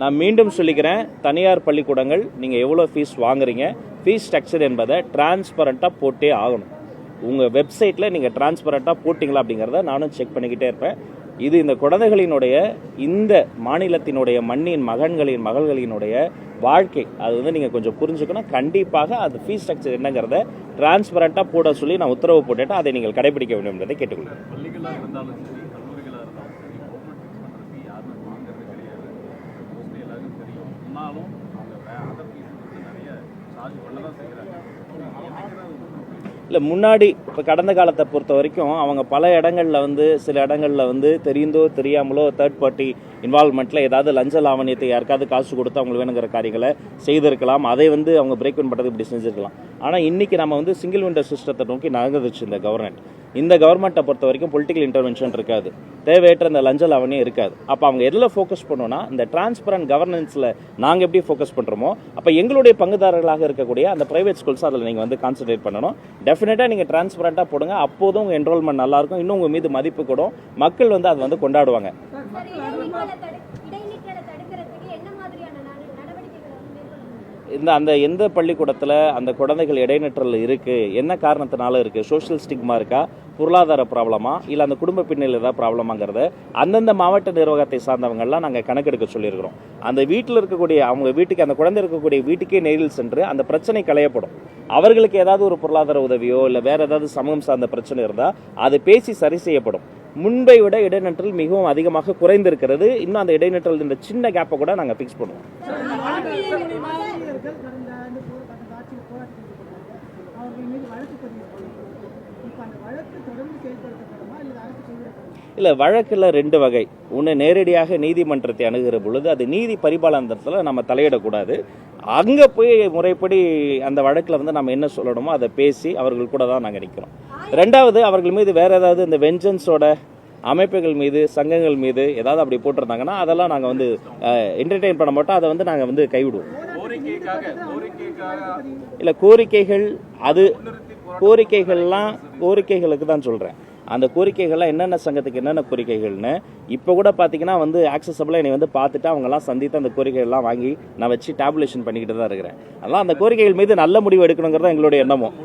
நான் மீண்டும் சொல்லிக்கிறேன், தனியார் பள்ளிக்கூடங்கள் நீங்கள் எவ்வளோ ஃபீஸ் வாங்குறீங்க, ஃபீஸ் ஸ்ட்ரக்சர் என்பதை டிரான்ஸ்பரண்ட்டாக போட்டே ஆகணும். உங்கள் வெப்சைட்டில் நீங்கள் டிரான்ஸ்பரண்ட்டாக போட்டிங்களா அப்படிங்கிறத நானும் செக் பண்ணிக்கிட்டே இருப்பேன். இது இந்த குழந்தைகளினுடைய, இந்த மாநிலத்தினுடைய மண்ணின் மகள்களினுடைய வாழ்க்கை. அது வந்து நீங்கள் கொஞ்சம் புரிஞ்சுக்கணும். கண்டிப்பாக அது ஃபீஸ் ஸ்ட்ரக்சர் என்னங்கிறத டிரான்ஸ்பரண்ட்டாக போட சொல்லி நான் உத்தரவு போட்டுட்டு அதை நீங்கள் கடைபிடிக்க வேண்டும் என்பதை கேட்டுக்கொள்கிறேன். இல்லை, முன்னாடி இப்போ கடந்த காலத்தை பொறுத்த வரைக்கும் அவங்க பல இடங்களில் வந்து, சில இடங்களில் வந்து தெரிந்தோ தெரியாமலோ தேர்ட் பார்ட்டி இன்வால்வ்மெண்ட்டில் ஏதாவது லஞ்ச லாவணியத்தை யாருக்காவது காசு கொடுத்து அவங்களுக்கு வேணுங்கிற காரியங்களை செய்திருக்கலாம். அதை வந்து அவங்க பிரேக் அவுட் பண்ணுறது இப்படி செஞ்சுருக்கலாம். ஆனால் இன்றைக்கி நம்ம வந்து சிங்கிள் விண்டோ சிஸ்டத்தை நோக்கி நகர்ந்துச்சு இந்த கவர்மெண்ட். இந்த கவர்மெண்ட்டை பொறுத்த வரைக்கும் பொலிட்டிக்கல் இன்டர்வென்ஷன் இருக்காது, தேவையற்ற இந்த லஞ்ச லாவணியம் இருக்காது. அப்போ அவங்க எதில் ஃபோக்கஸ் பண்ணோன்னா, இந்த டிரான்ஸ்பரண்ட் கவர்னன்ஸில் நாங்கள் எப்படி ஃபோக்கஸ் பண்ணுறோமோ, அப்போ எங்களுடைய பங்குதாரர்களாக இருக்கக்கூடிய அந்த ப்ரைவேட் ஸ்கூல்ஸ் அதில் நீங்கள் வந்து கான்சன்ட்ரேட் பண்ணணும். டெஃபினட்டாக நீங்கள் டிரான்ஸ்பரண்ட்டாக போடுங்க. அப்போதும் உங்கள் என்ரோல்மெண்ட் நல்லாயிருக்கும், இன்னும் உங்கள் மீது மதிப்பு கூடும், மக்கள் வந்து அதை வந்து கொண்டாடுவாங்க. எந்த பள்ளிக்கூடத்தில் அந்த குழந்தைகள் இடைநிற்றல் இருக்குது, என்ன காரணத்தினால இருக்குது, சோஷியல் ஸ்டிக்மா இருக்கா, பொருளாதார ப்ராப்ளமா, இல்லை அந்த குடும்ப பின்னணியில் ஏதாவது ப்ராப்ளமாங்கிறத அந்தந்த மாவட்ட நிர்வாகத்தை சார்ந்தவங்கள்லாம் நாங்கள் கணக்கெடுக்க சொல்லியிருக்கிறோம். அந்த வீட்டில் இருக்கக்கூடிய, அவங்க வீட்டுக்கு, அந்த குழந்தை இருக்கக்கூடிய வீட்டுக்கே நேரில் சென்று அந்த பிரச்சனை களையப்படும். அவர்களுக்கு ஏதாவது ஒரு பொருளாதார உதவியோ இல்லை வேறு ஏதாவது சமூகம் சார்ந்த பிரச்சனை இருந்தால் அது பேசி சரி செய்யப்படும். முன்பை விட இடைநிற்றல் மிகவும் அதிகமாக குறைந்திருக்கிறது. இன்னும் அந்த இடைநிற்றல் இந்த சின்ன கேப்பை கூட நாங்கள் ஃபிக்ஸ் பண்ணுவோம். இல்லை, வழக்கில் 2 வகை. ஒன்று, நேரடியாக நீதிமன்றத்தை அணுகிற பொழுது அது நீதி பரிபாலனத்தில் நம்ம தலையிடக்கூடாது. அங்கே போய் முறைப்படி அந்த வழக்கில் வந்து நம்ம என்ன சொல்லணுமோ அதை பேசி அவர்கள் கூட தான் நாங்கள் நிற்கிறோம். 2வது, அவர்கள் மீது வேறு ஏதாவது இந்த வெஞ்சன்ஸோட அமைப்புகள் மீது, சங்கங்கள் மீது ஏதாவது அப்படி போட்டிருந்தாங்கன்னா அதெல்லாம் நாங்கள் வந்து என்டர்டெயின் பண்ண மாட்டோம். அதை வந்து நாங்கள் வந்து கைவிடுவோம். இல்லை, கோரிக்கைகள், அது கோரிக்கைகள்லாம் கோரிக்கைகளுக்கு தான் சொல்கிறேன். அந்த கோரிக்கைகள்லாம் என்னென்ன சங்கத்துக்கு என்னென்ன கோரிக்கைகள்னு இப்போ கூட பார்த்தீங்கன்னா வந்து ஆக்சசபிளாக என்னை வந்து பார்த்துட்டு அவங்கெல்லாம் சந்தித்து அந்த கோரிக்கைகள்லாம் வாங்கி நான் வச்சு டேபுலேஷன் பண்ணிக்கிட்டு தான் இருக்கிறேன். அதெல்லாம் அந்த கோரிக்கைகள் மீது நல்ல முடிவு எடுக்கணுங்கிறது எங்களுடைய எண்ணமும்.